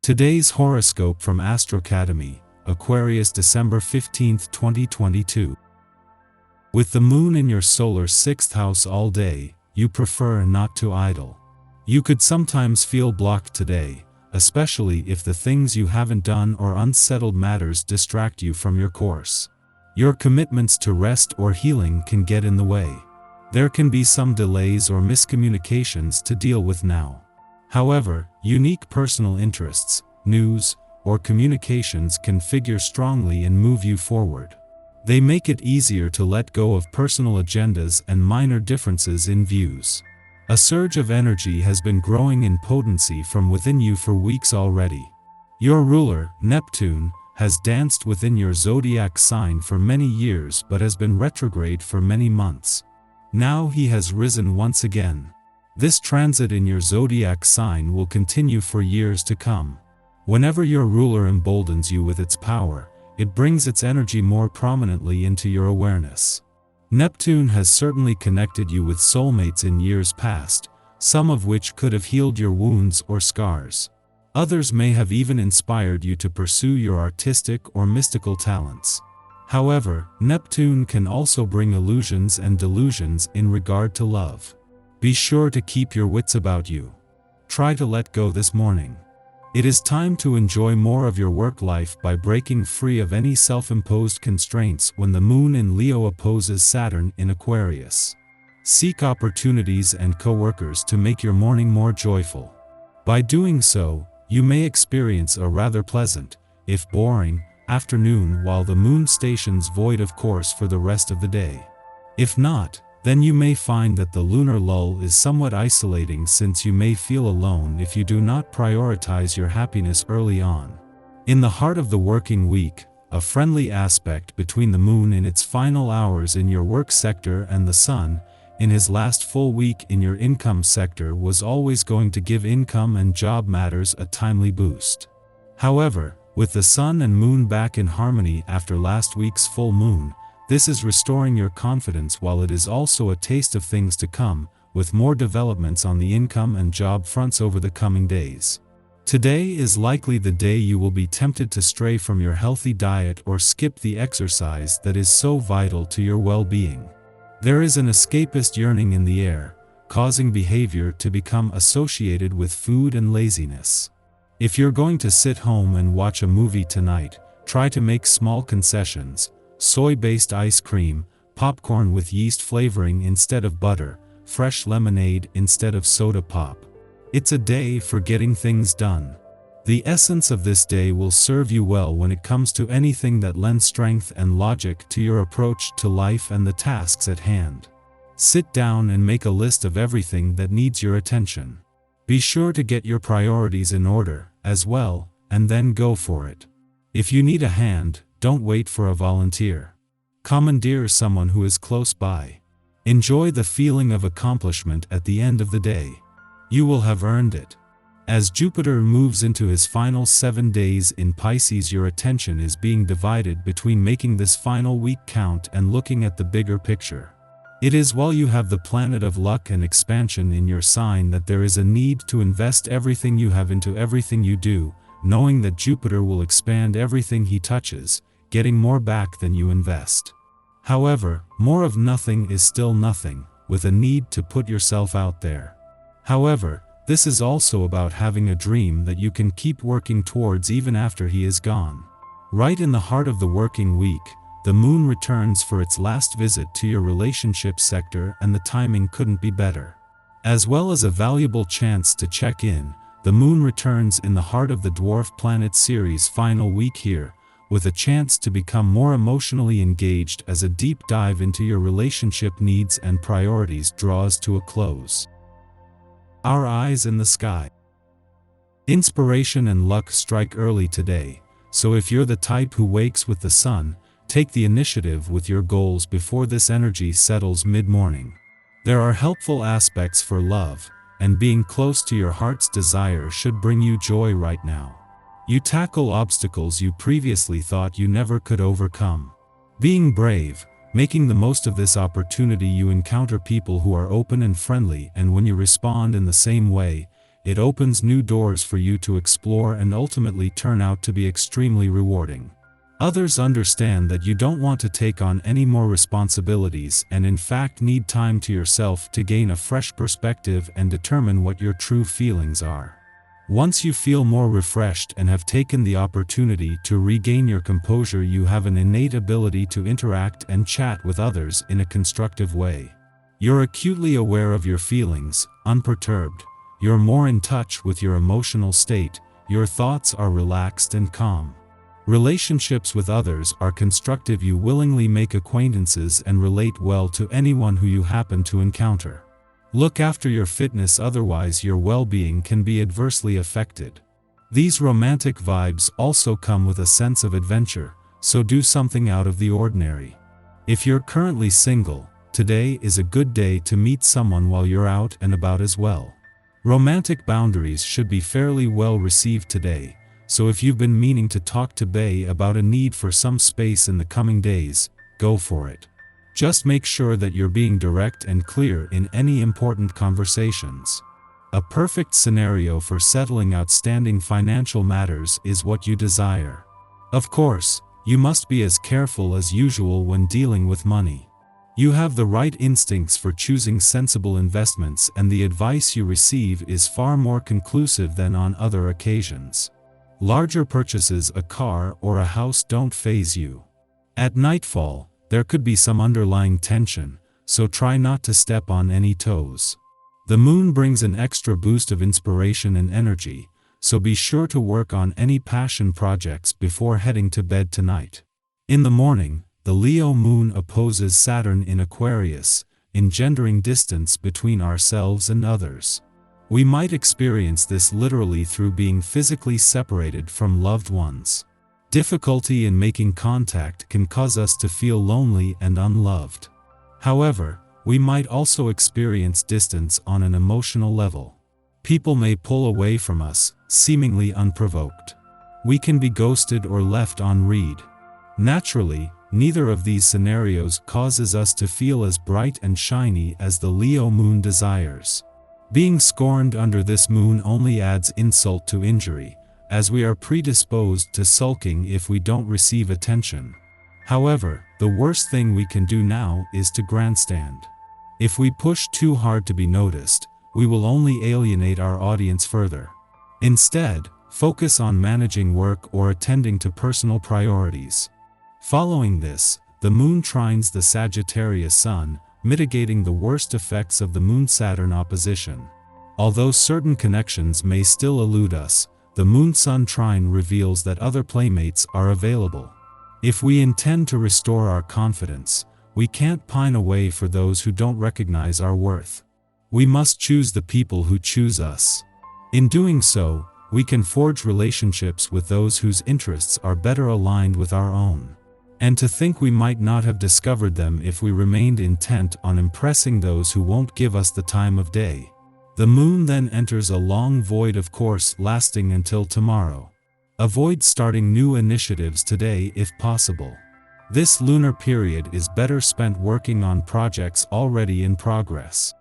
Today's horoscope from Astrocademy, Aquarius December 15, 2022. With the moon in your solar 6th house all day, you prefer not to idle. You could sometimes feel blocked today, especially if the things you haven't done or unsettled matters distract you from your course. Your commitments to rest or healing can get in the way. There can be some delays or miscommunications to deal with now. However, unique personal interests, news, or communications can figure strongly and move you forward. They make it easier to let go of personal agendas and minor differences in views. A surge of energy has been growing in potency from within you for weeks already. Your ruler, Neptune, has danced within your zodiac sign for many years but has been retrograde for many months. Now he has risen once again. This transit in your zodiac sign will continue for years to come. Whenever your ruler emboldens you with its power, it brings its energy more prominently into your awareness. Neptune has certainly connected you with soulmates in years past, some of which could have healed your wounds or scars. Others may have even inspired you to pursue your artistic or mystical talents. However, Neptune can also bring illusions and delusions in regard to love. Be sure to keep your wits about you. Try to let go this morning. It is time to enjoy more of your work life by breaking free of any self-imposed constraints when the moon in Leo opposes Saturn in Aquarius. Seek opportunities and co-workers to make your morning more joyful. By doing so, you may experience a rather pleasant, if boring, afternoon while the moon stations void of course for the rest of the day. If not, then you may find that the lunar lull is somewhat isolating, since you may feel alone if you do not prioritize your happiness early on. In the heart of the working week, a friendly aspect between the moon in its final hours in your work sector and the sun, in his last full week in your income sector, was always going to give income and job matters a timely boost. However, with the sun and moon back in harmony after last week's full moon, this is restoring your confidence, while it is also a taste of things to come, with more developments on the income and job fronts over the coming days. Today is likely the day you will be tempted to stray from your healthy diet or skip the exercise that is so vital to your well-being. There is an escapist yearning in the air, causing behavior to become associated with food and laziness. If you're going to sit home and watch a movie tonight, try to make small concessions: soy-based ice cream, popcorn with yeast flavoring instead of butter, fresh lemonade instead of soda pop. It's a day for getting things done. The essence of this day will serve you well when it comes to anything that lends strength and logic to your approach to life and the tasks at hand. Sit down and make a list of everything that needs your attention. Be sure to get your priorities in order as well, and then go for it. If you need a hand, don't wait for a volunteer. Commandeer someone who is close by. Enjoy the feeling of accomplishment at the end of the day. You will have earned it. As Jupiter moves into his final 7 days in Pisces, your attention is being divided between making this final week count and looking at the bigger picture. It is while you have the planet of luck and expansion in your sign that there is a need to invest everything you have into everything you do, knowing that Jupiter will expand everything he touches, getting more back than you invest. However, more of nothing is still nothing, with a need to put yourself out there. However, this is also about having a dream that you can keep working towards even after he is gone. Right in the heart of the working week, the moon returns for its last visit to your relationship sector, and the timing couldn't be better. As well as a valuable chance to check in, the moon returns in the heart of the dwarf planet series final week here, with a chance to become more emotionally engaged as a deep dive into your relationship needs and priorities draws to a close. Our eyes in the sky. Inspiration and luck strike early today, so if you're the type who wakes with the sun, take the initiative with your goals before this energy settles mid-morning. There are helpful aspects for love, and being close to your heart's desire should bring you joy right now. You tackle obstacles you previously thought you never could overcome. Being brave, making the most of this opportunity, you encounter people who are open and friendly, and when you respond in the same way, it opens new doors for you to explore and ultimately turn out to be extremely rewarding. Others understand that you don't want to take on any more responsibilities and in fact need time to yourself to gain a fresh perspective and determine what your true feelings are. Once you feel more refreshed and have taken the opportunity to regain your composure, you have an innate ability to interact and chat with others in a constructive way. You're acutely aware of your feelings, unperturbed. You're more in touch with your emotional state. Your thoughts are relaxed and calm. Relationships with others are constructive. You willingly make acquaintances and relate well to anyone who you happen to encounter. Look after your fitness, otherwise your well-being can be adversely affected. These romantic vibes also come with a sense of adventure, so do something out of the ordinary. If you're currently single, today is a good day to meet someone while you're out and about as well. Romantic boundaries should be fairly well received today, so if you've been meaning to talk to Bae about a need for some space in the coming days, go for it. Just make sure that you're being direct and clear in any important conversations. A perfect scenario for settling outstanding financial matters is what you desire. Of course, you must be as careful as usual when dealing with money. You have the right instincts for choosing sensible investments, and the advice you receive is far more conclusive than on other occasions. Larger purchases, a car or a house, don't faze you. At nightfall, there could be some underlying tension, so try not to step on any toes. The moon brings an extra boost of inspiration and energy, so be sure to work on any passion projects before heading to bed tonight. In the morning, the Leo moon opposes Saturn in Aquarius, engendering distance between ourselves and others. We might experience this literally through being physically separated from loved ones. Difficulty in making contact can cause us to feel lonely and unloved. However, we might also experience distance on an emotional level. People may pull away from us, seemingly unprovoked. We can be ghosted or left on read. Naturally, neither of these scenarios causes us to feel as bright and shiny as the Leo moon desires. Being scorned under this moon only adds insult to injury, as we are predisposed to sulking if we don't receive attention. However, the worst thing we can do now is to grandstand. If we push too hard to be noticed, we will only alienate our audience further. Instead, focus on managing work or attending to personal priorities. Following this, the moon trines the Sagittarius sun, mitigating the worst effects of the Moon-Saturn opposition. Although certain connections may still elude us, the Moon-Sun trine reveals that other playmates are available. If we intend to restore our confidence, we can't pine away for those who don't recognize our worth. We must choose the people who choose us. In doing so, we can forge relationships with those whose interests are better aligned with our own. And to think we might not have discovered them if we remained intent on impressing those who won't give us the time of day. The moon then enters a long void, of course, lasting until tomorrow. Avoid starting new initiatives today if possible. This lunar period is better spent working on projects already in progress.